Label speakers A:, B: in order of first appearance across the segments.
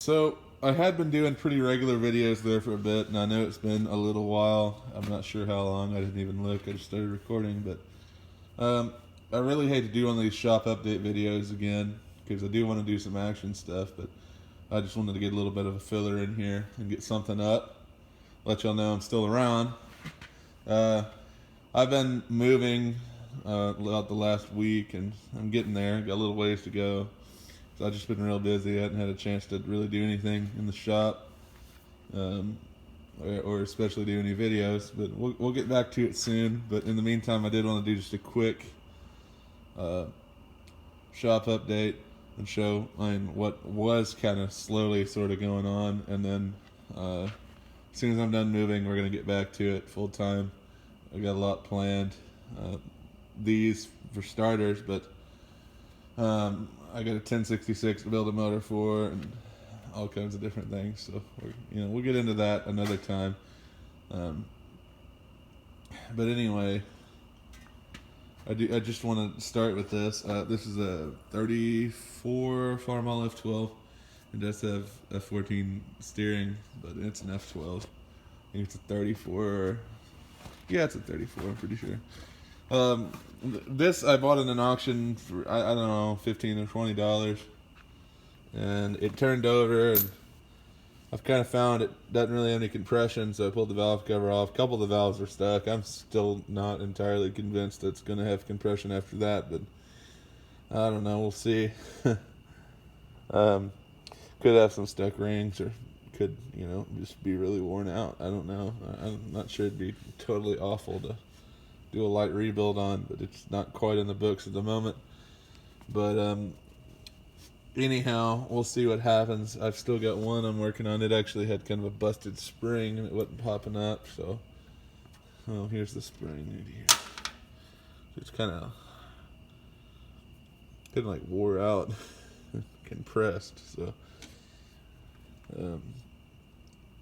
A: So I had been doing pretty regular videos there for a bit, and I know it's been a little while. I'm not sure how long. I didn't even look. I just started recording, but I really hate to do one of these shop update videos again because I do want to do some action stuff, but I just wanted to get a little bit of a filler in here and get something up. Let y'all know I'm still around. Uh, I've been moving about the last week, and I'm getting there. Got a little ways to go. So I've just been real busy. I hadn't had a chance to really do anything in the shop, or especially do any videos. But we'll get back to it soon. But in the meantime, I did want to do just a quick shop update and show what was kind of slowly sort of going on. And then as soon as I'm done moving, we're going to get back to it full time. I got a lot planned. These for starters, but I got a 1066 to build a motor for, and all kinds of different things. So we'll get into that another time. But anyway, I just want to start with this. This is a 34 Farmall F12. It does have F14 steering, but it's an F12. I think it's a 34. Yeah, it's a 34. I'm pretty sure. This I bought in an auction for I don't know, $15 or $20, and it turned over, and I've kind of found it doesn't really have any compression, so I pulled the valve cover off. A couple of the valves are stuck. I'm still not entirely convinced that it's going to have compression after that, but I don't know. We'll see. Could have some stuck rings, or could just be really worn out. I don't know. I'm not sure. It'd be totally awful to do a light rebuild on, but it's not quite in the books at the moment. But anyhow, we'll see what happens. I've still got one I'm working on. It actually had kind of a busted spring and it wasn't popping up, so here's the spring right here. It's kind of like wore out, compressed, so I'm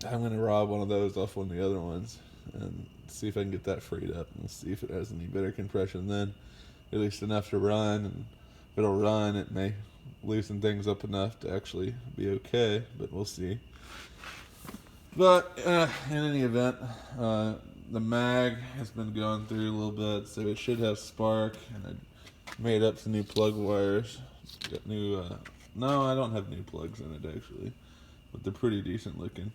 A: gonna rob one of those off one of the other ones and see if I can get that freed up, and see if it has any better compression then, at least enough to run. And if it'll run, it may loosen things up enough to actually be okay, but we'll see. But in any event, the mag has been going through a little bit, so it should have spark, and I made up some new plug wires. Got new no, I don't have new plugs in it actually, but they're pretty decent looking.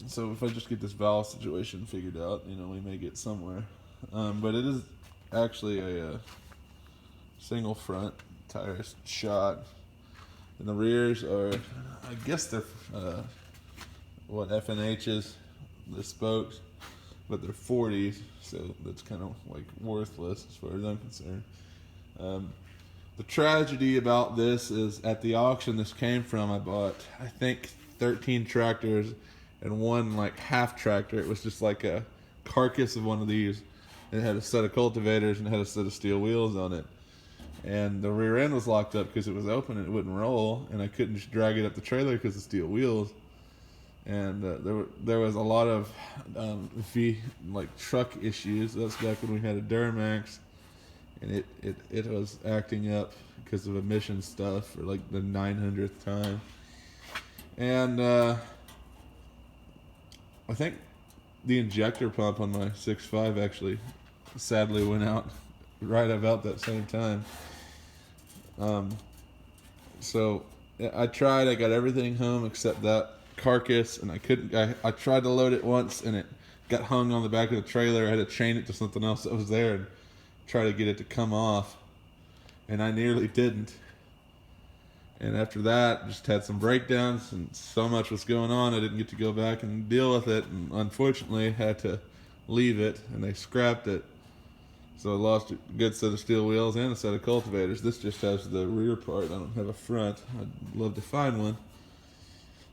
A: So if I just get this valve situation figured out, we may get somewhere. But it is actually a single front tire shot, and the rears are, I guess they're FNHs, the spokes, but they're 40s, so that's kind of like worthless as far as I'm concerned. The tragedy about this is, at the auction this came from, I bought, I think, 13 tractors and one like half tractor. It was just like a carcass of one of these. It had a set of cultivators and it had a set of steel wheels on it. And the rear end was locked up because it was open and it wouldn't roll, and I couldn't just drag it up the trailer because of steel wheels. And there was a lot of truck issues. That's back when we had a Duramax, and it was acting up because of emission stuff for like the 900th time. And I think the injector pump on my 6.5 actually sadly went out right about that same time. So I tried. I got everything home except that carcass, and I couldn't. I tried to load it once, and it got hung on the back of the trailer. I had to chain it to something else that was there and try to get it to come off, and I nearly didn't. And after that, just had some breakdowns, and so much was going on, I didn't get to go back and deal with it, and unfortunately had to leave it, and they scrapped it. So I lost a good set of steel wheels and a set of cultivators. This just has the rear part. I don't have a front. I'd love to find one.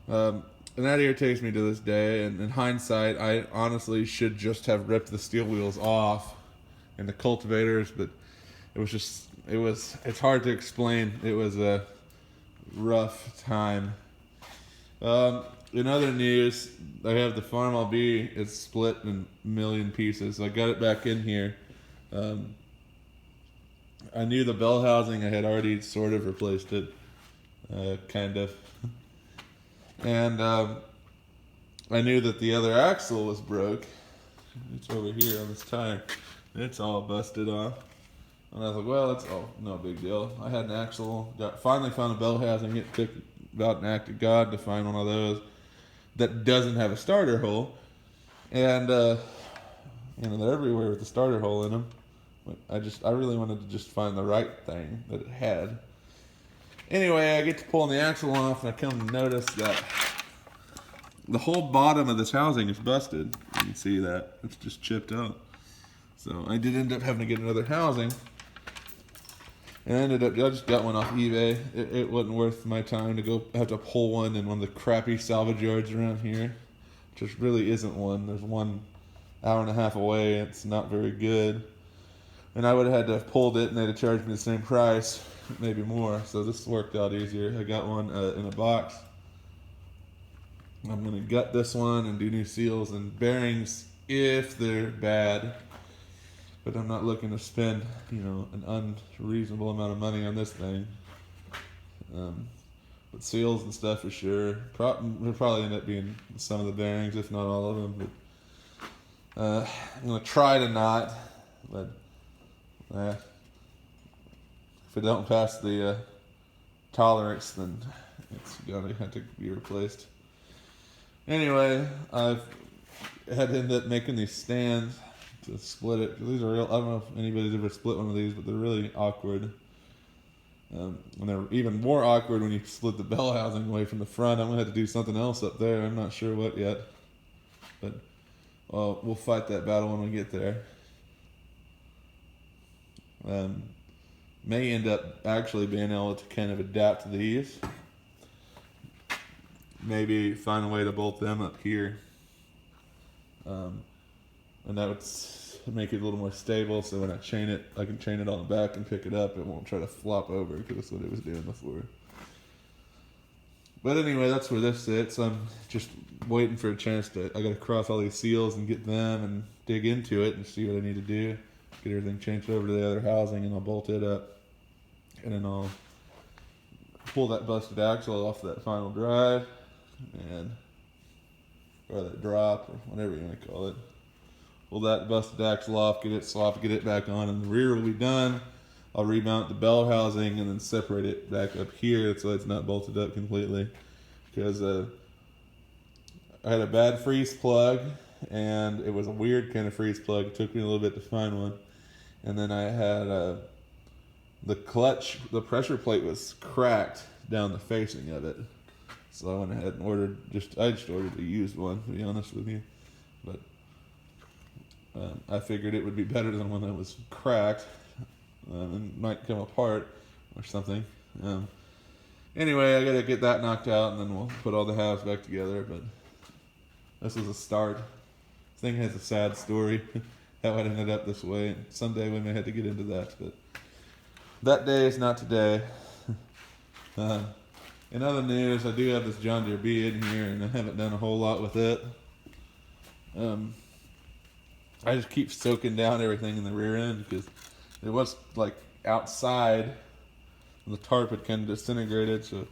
A: And that irritates me to this day, and in hindsight, I honestly should just have ripped the steel wheels off and the cultivators, but it's hard to explain. It was a rough time. In other news, I have the Farmall B. It's split in a million pieces. So I got it back in here. I knew the bell housing. I had already sort of replaced it, kind of. And I knew that the other axle was broke. It's over here on this tire. It's all busted off. And I was like, well, it's no big deal. I had an axle. Finally found a bell housing. It took about an act of God to find one of those that doesn't have a starter hole. And, they're everywhere with the starter hole in them. But I really wanted to just find the right thing that it had. Anyway, I get to pulling the axle off, and I come to notice that the whole bottom of this housing is busted. You can see that. It's just chipped out. So I did end up having to get another housing. And I just got one off eBay. It wasn't worth my time to go have to pull one in one of the crappy salvage yards around here. Which really isn't one. There's one hour and a half away. It's not very good. And I would have had to have pulled it, and they'd have charged me the same price, maybe more. So this worked out easier. I got one in a box. I'm going to gut this one and do new seals and bearings if they're bad. But I'm not looking to spend, an unreasonable amount of money on this thing. But seals and stuff for sure. It'll probably end up being some of the bearings, if not all of them. But I'm going to try to not. But if it don't pass the tolerance, then it's going to have to be replaced. Anyway, I've had to end up making these stands to split it. These are real. I don't know if anybody's ever split one of these, but they're really awkward. And they're even more awkward when you split the bell housing away from the front. I'm going to have to do something else up there. I'm not sure what yet. But we'll fight that battle when we get there. May end up actually being able to kind of adapt to these. Maybe find a way to bolt them up here. And that would make it a little more stable, so when I chain it, I can chain it on the back and pick it up. It won't try to flop over, because that's what it was doing before. But anyway, that's where this sits. I'm just waiting for a chance I got to cross all these seals and get them and dig into it and see what I need to do. Get everything changed over to the other housing, and I'll bolt it up. And then I'll pull that busted axle off that final drive, or that drop, or whatever you want to call it. Pull that busted axle off, get it swapped, get it back on, and the rear will be done. I'll remount the bell housing and then separate it back up here so it's not bolted up completely. Because I had a bad freeze plug, and it was a weird kind of freeze plug. It took me a little bit to find one. And then I had the clutch, the pressure plate was cracked down the facing of it. So I went ahead and I just ordered a used one, to be honest with you. But I figured it would be better than one that was cracked and might come apart or something. Anyway, I gotta get that knocked out, and then we'll put all the halves back together. But this is a start. This thing has a sad story, how it ended up this way. Someday we may have to get into that, but that day is not today. In other news, I do have this John Deere B in here, and I haven't done a whole lot with it. I just keep soaking down everything in the rear end, because it was like outside, and the tarp had kind of disintegrated, so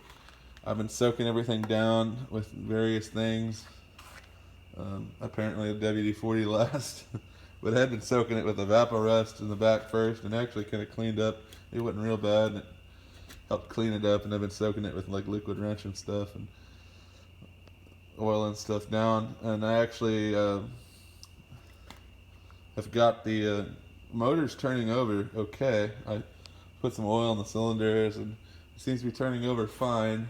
A: I've been soaking everything down with various things. Apparently a WD-40 last, but I had been soaking it with Evapo-Rust in the back first, and actually kind of cleaned up. It wasn't real bad, and it helped clean it up, and I've been soaking it with like liquid wrench and stuff, and oil and stuff down. And I actually have got the motors turning over okay. I put some oil in the cylinders, and it seems to be turning over fine.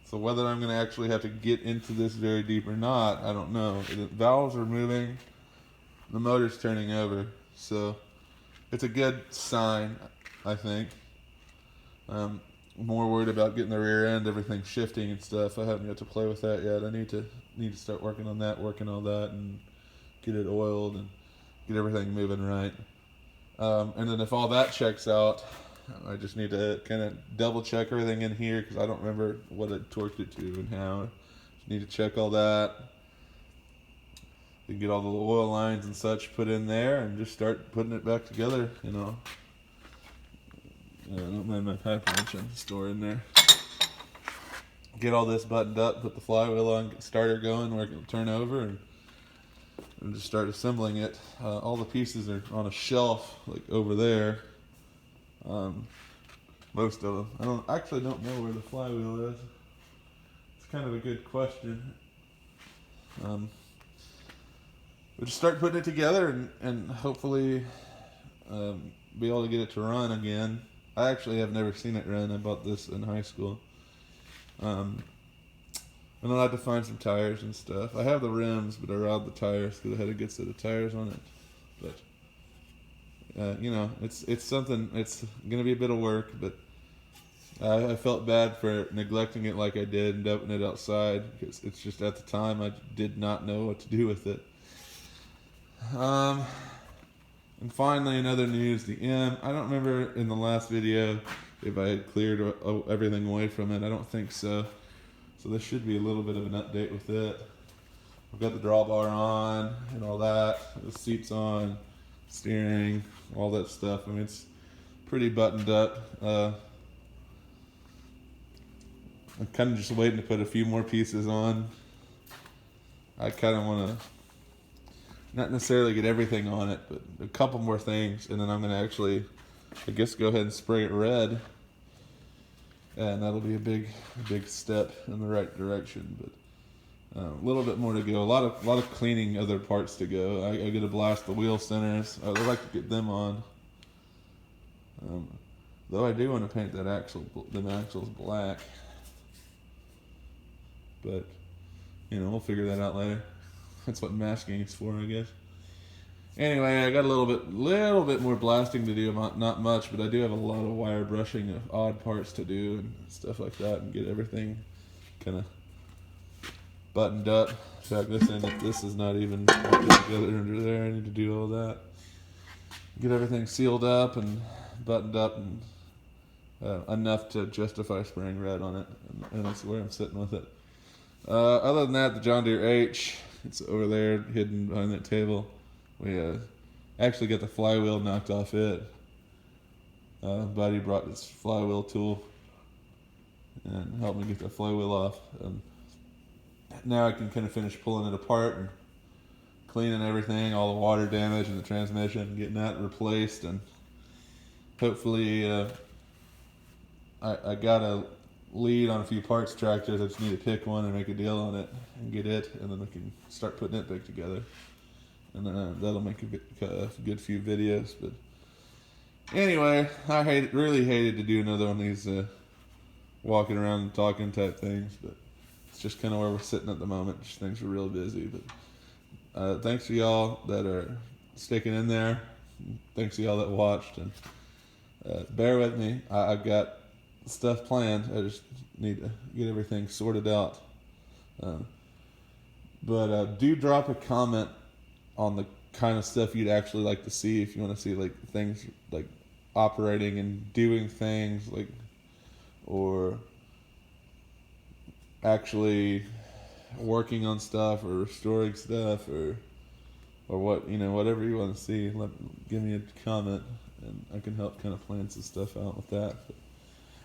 A: So whether I'm going to actually have to get into this very deep or not, I don't know. The valves are moving, the motor's turning over, so it's a good sign, I think. I'm more worried about getting the rear end, everything shifting and stuff. I haven't got to play with that yet. I need to start working on that, working all that, and get it oiled and get everything moving right. And then if all that checks out, I just need to kind of double check everything in here, because I don't remember what I torqued it to and how. Just need to check all that. And get all the oil lines and such put in there, and just start putting it back together, I don't mind my pipe wrench in the store in there. get all this buttoned up, put the flywheel on, get the starter going where it can turn over, and just start assembling it. All the pieces are on a shelf like over there. Most of them. I don't know where the flywheel is. It's kind of a good question. We'll just start putting it together and hopefully be able to get it to run again. I actually have never seen it run. I bought this in high school. And I'll have to find some tires and stuff. I have the rims, but I robbed the tires because I had a good set of tires on it. But you know, it's something. It's gonna be a bit of work, but I felt bad for neglecting it like I did and dumping it outside because it's just at the time I did not know what to do with it. And finally, in other news, the M. I don't remember in the last video if I had cleared everything away from it. I don't think so. So this should be a little bit of an update with it. I've got the drawbar on and all that. The seats on, steering, all that stuff. I mean, it's pretty buttoned up. I'm kind of just waiting to put a few more pieces on. I kind of want to not necessarily get everything on it, but a couple more things, and then I'm going to actually, I guess, go ahead and spray it red. And that'll be a big step in the right direction. But a little bit more to go. A lot of cleaning other parts to go. I got to blast the wheel centers. I'd like to get them on. Though I do want to paint them axles black. But you know, we'll figure that out later. That's what masking is for, I guess. Anyway, I got a little bit more blasting to do. Not much, but I do have a lot of wire brushing of odd parts to do and stuff like that, and get everything kind of buttoned up. Check this in. This is not even put together under there. I need to do all that. Get everything sealed up and buttoned up and enough to justify spraying red on it, and that's where I'm sitting with it. Other than that, the John Deere H, it's over there hidden behind that table. We actually got the flywheel knocked off it. Buddy brought his flywheel tool and helped me get the flywheel off. Now I can kind of finish pulling it apart and cleaning everything, all the water damage in the transmission, getting that replaced, and hopefully I got a lead on a few parts tractors. I just need to pick one and make a deal on it and get it, and then we can start putting it back together. And that'll make a good few videos. But anyway, I really hated to do another one of these walking around and talking type things, but it's just kind of where we're sitting at the moment. Just things are real busy. But thanks to y'all that are sticking in there. Thanks to y'all that watched, and bear with me. I've got stuff planned. I just need to get everything sorted out. But do drop a comment on the kind of stuff you'd actually like to see. If you want to see like things like operating and doing things, like, or actually working on stuff or restoring stuff, or what, you know, whatever you want to see, give me a comment and I can help kind of plan some stuff out with that. But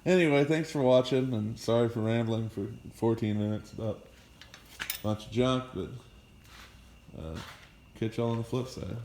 A: anyway, thanks for watching, and sorry for rambling for 14 minutes about a bunch of junk, but catch y'all on the flip side.